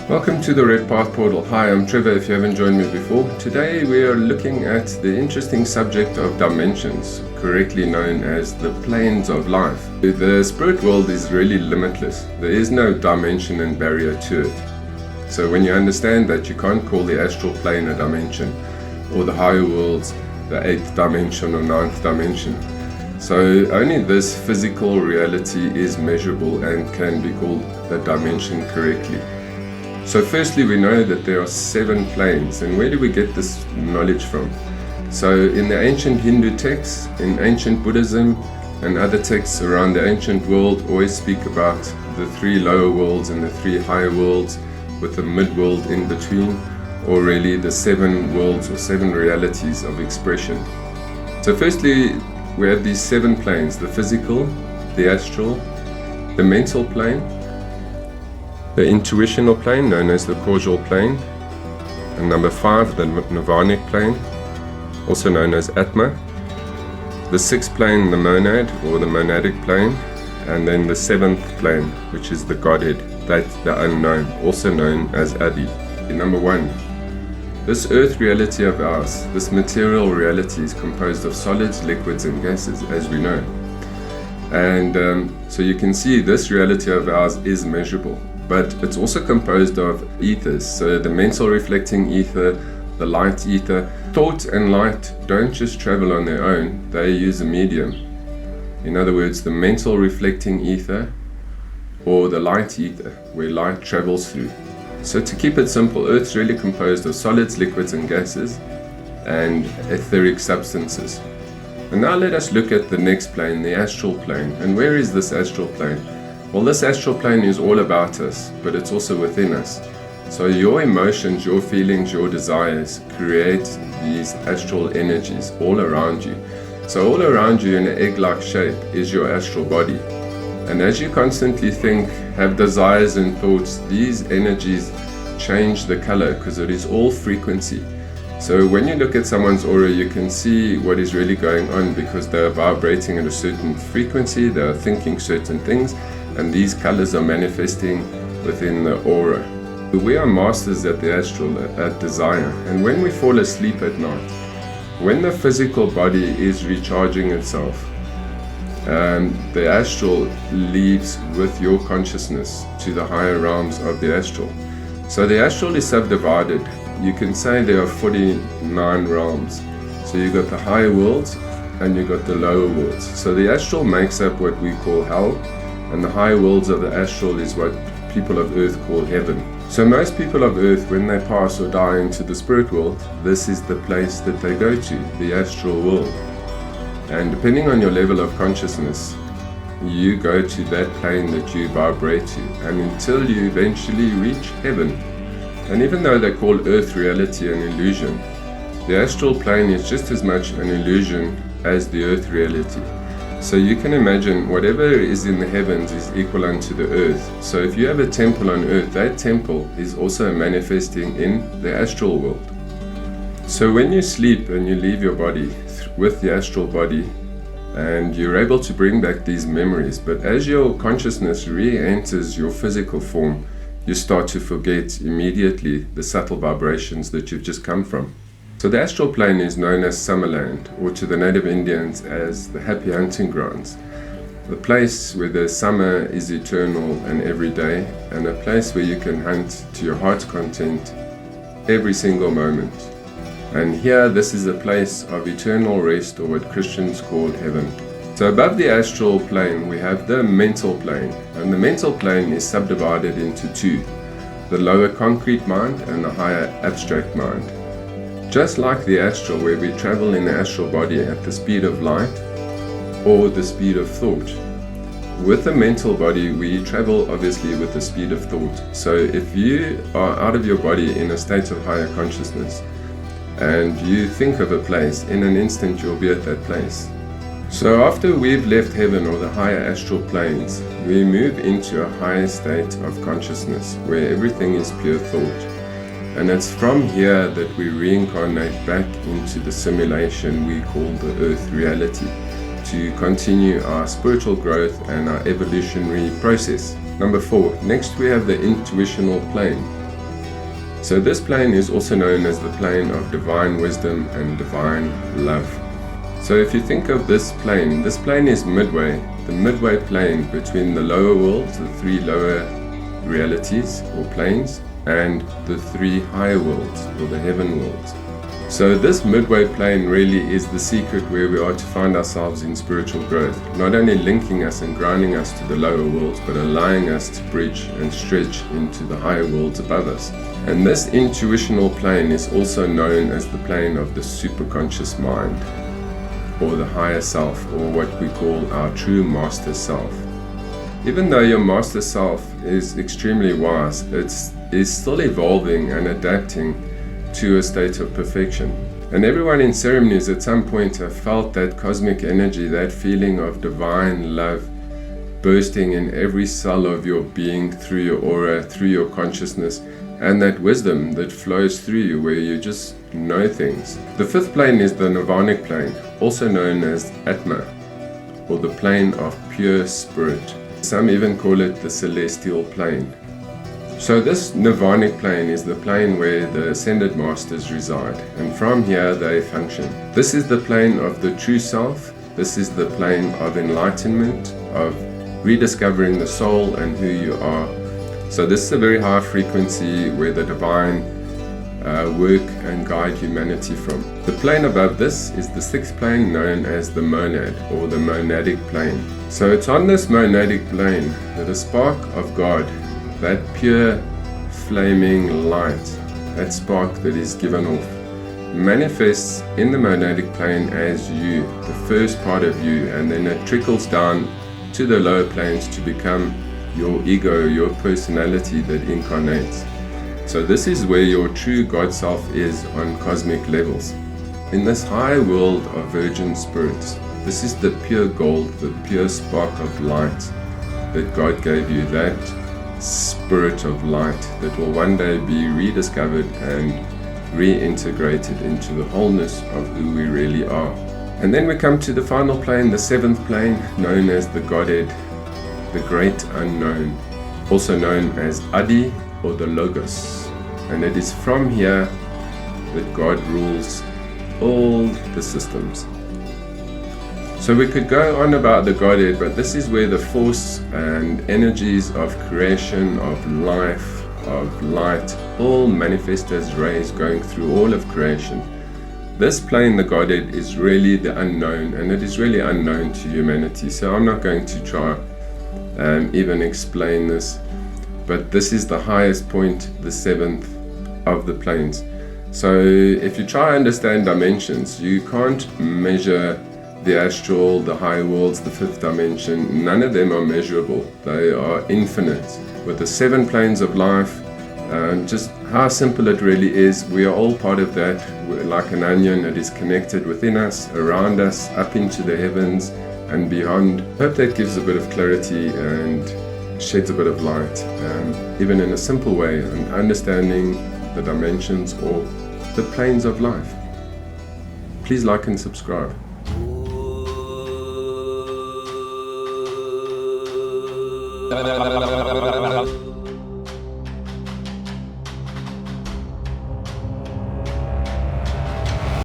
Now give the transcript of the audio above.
Welcome to the Red Path Portal. Hi, I'm Trevor if you haven't joined me before. Today we are looking at the interesting subject of dimensions, correctly known as the planes of life. The spirit world is really limitless. There is no dimension and barrier to it. So when you understand that, you can't call the astral plane a dimension, or the higher worlds the 8th dimension or 9th dimension. So only this physical reality is measurable and can be called a dimension correctly. So firstly, we know that there are 7 planes, and where do we get this knowledge from? So in the ancient Hindu texts, in ancient Buddhism, and other texts around the ancient world always speak about the 3 lower worlds and the 3 higher worlds, with the mid-world in between, or really the 7 worlds or 7 realities of expression. So firstly, we have these 7 planes: the physical, the astral, the mental plane, the intuitional plane known as the causal plane, and number 5, the Nirvanic plane, also known as Atma, the 6th plane, the monad or the monadic plane, and then the 7th plane, which is the Godhead, that's the unknown, also known as Adi. Number 1, this earth reality of ours, this material reality, is composed of solids, liquids and gases, as we know. And so you can see this reality of ours is measurable. But it's also composed of ethers, so the mental reflecting ether, the light ether. Thought and light don't just travel on their own, they use a medium. In other words, the mental reflecting ether or the light ether, where light travels through. So to keep it simple, Earth's really composed of solids, liquids and gases and etheric substances. And now let us look at the next plane, the astral plane. And where is this astral plane? Well, this astral plane is all about us, but it's also within us. So your emotions, your feelings, your desires create these astral energies all around you. So all around you in an egg-like shape is your astral body. And as you constantly think, have desires and thoughts, these energies change the color because it is all frequency. So when you look at someone's aura, you can see what is really going on because they are vibrating at a certain frequency, they are thinking certain things, and these colors are manifesting within the aura. We are masters at the astral, at desire, and when we fall asleep at night, when the physical body is recharging itself, the astral leaves with your consciousness to the higher realms of the astral. So the astral is subdivided. You can say there are 49 realms. So you've got the higher worlds and you've got the lower worlds. So the astral makes up what we call hell, and the higher worlds of the astral is what people of earth call heaven. So most people of earth, when they pass or die into the spirit world, this is the place that they go to, the astral world. And depending on your level of consciousness, you go to that plane that you vibrate to, and until you eventually reach heaven. And even though they call earth reality an illusion, the astral plane is just as much an illusion as the earth reality. So you can imagine whatever is in the heavens is equal unto the earth. So if you have a temple on earth, that temple is also manifesting in the astral world. So when you sleep and you leave your body with the astral body, and you're able to bring back these memories, but as your consciousness re-enters your physical form, you start to forget immediately the subtle vibrations that you've just come from. So the astral plane is known as Summerland, or to the native Indians as the happy hunting grounds. The place where the summer is eternal and everyday, and a place where you can hunt to your heart's content every single moment. And here, this is a place of eternal rest, or what Christians call heaven. So above the astral plane, we have the mental plane. And the mental plane is subdivided into 2, the lower concrete mind and the higher abstract mind. Just like the astral, where we travel in the astral body at the speed of light or the speed of thought, with the mental body, we travel obviously with the speed of thought. So if you are out of your body in a state of higher consciousness and you think of a place, in an instant you'll be at that place. So after we've left heaven or the higher astral planes, we move into a higher state of consciousness where everything is pure thought. And it's from here that we reincarnate back into the simulation we call the earth reality, to continue our spiritual growth and our evolutionary process. Number 4, next we have the intuitional plane. So this plane is also known as the plane of divine wisdom and divine love. So if you think of this plane is midway, the midway plane between the lower worlds, the 3 lower realities or planes, and the 3 higher worlds or the heaven worlds. So this midway plane really is the secret where we are to find ourselves in spiritual growth, not only linking us and grounding us to the lower worlds, but allowing us to bridge and stretch into the higher worlds above us. And this intuitional plane is also known as the plane of the superconscious mind, or the higher self, or what we call our true master self. Even though your master self is extremely wise, it is still evolving and adapting to a state of perfection. And everyone in ceremonies at some point have felt that cosmic energy, that feeling of divine love bursting in every cell of your being, through your aura, through your consciousness, and that wisdom that flows through you where you just know things. The 5th plane is the Nirvanic plane, also known as Atma, or the plane of pure spirit. Some even call it the celestial plane. So this Nirvanic plane is the plane where the ascended masters reside, and from here they function. This is the plane of the true self. This is the plane of enlightenment, of rediscovering the soul and who you are. So this is a very high frequency where the divine work and guide humanity from. The plane above this is the 6th plane, known as the monad, or the monadic plane. So it's on this monadic plane that a spark of God, that pure flaming light, that spark that is given off, manifests in the monadic plane as you, the first part of you, and then it trickles down to the lower planes to become your ego, your personality that incarnates. So this is where your true God self is on cosmic levels. In this high world of virgin spirits, this is the pure gold, the pure spark of light that God gave you, that spirit of light that will one day be rediscovered and reintegrated into the wholeness of who we really are. And then we come to the final plane, the 7th plane, known as the Godhead, the great unknown, also known as Adi, or the Logos. And it is from here that God rules all the systems. So we could go on about the Godhead, but this is where the force and energies of creation, of life, of light, all manifest as rays going through all of creation. This plane, the Godhead, is really the unknown, and it is really unknown to humanity. So I'm not going to try even explain this, but this is the highest point, the 7th of the planes. So if you try to understand dimensions, you can't measure the astral, the high worlds, the 5th dimension. None of them are measurable. They are infinite. With the 7 planes of life, just how simple it really is, we are all part of that. We're like an onion, it is connected within us, around us, up into the heavens and beyond. I hope that gives a bit of clarity and sheds a bit of light, even in a simple way, on understanding the dimensions or the planes of life. Please like and subscribe. La la la la la la la la